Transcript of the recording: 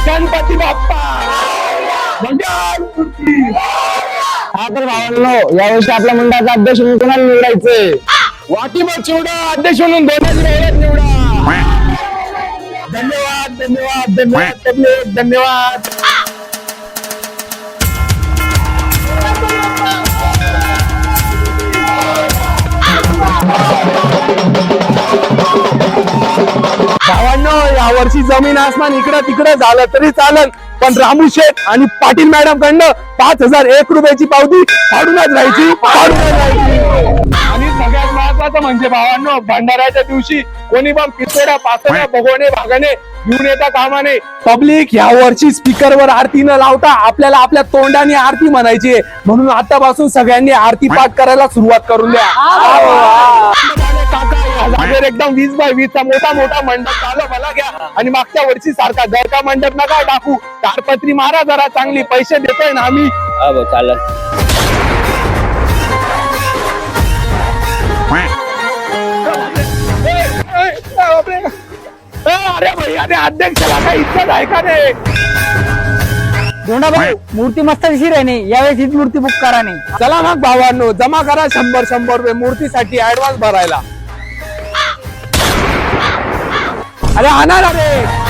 गणपती बाप्पा मंगल मूर्ती. हा तर भावांनो, यावर्षी आपल्या मंडळाचा अध्यक्ष म्हणून कोणाला निवडायचंय? वाटीभर चिवडा अध्यक्ष म्हणून दोनच वेळेत निवडा. धन्यवाद धन्यवाद धन्यवाद धन्यवाद धन्यवाद. भावांनो, यावर्षी जमीन आसमान इकडं तिकडं झालं तरी चालन, पण रामू शेठ आणि पाटील मॅडम कडनं 5001 रुपयाची पावती फाडूनच राहायची. आणि सगळ्यात महत्वाचं म्हणजे भावांनो, भंडाऱ्याच्या दिवशी कोणी पण पितोड्या पातळ्या भगवणे भागणे घेऊन येता कामा नये. पब्लिक ह्या वर्षी स्पीकरवर आरती न लावता आपल्याला आपल्या तोंडाने आरती म्हणायची आहे. म्हणून आतापासून सगळ्यांनी आरती पाठ करायला सुरुवात करून द्या. काका, या जागेवर एकदम 20x20 चा मोठा मोठा मंडप चालू मला घ्या. आणि मागच्या वर्षी सारखा दरका मंडप नका टाकू. ताडपत्री मारा जरा चांगली, पैसे देतोय ना आम्ही. चालेल. अरे भैया, अध्यक्षाला काही इज्जत आहे का रे? धोंडा भाऊ, मूर्ती मस्त दिशी राहिली, यावेळेस हीच मूर्ती बुक करा नाही. चला मग भावांनो, जमा करा 100 रुपये मूर्तीसाठी ऍडव्हान्स भरायला. अरे आणा रे.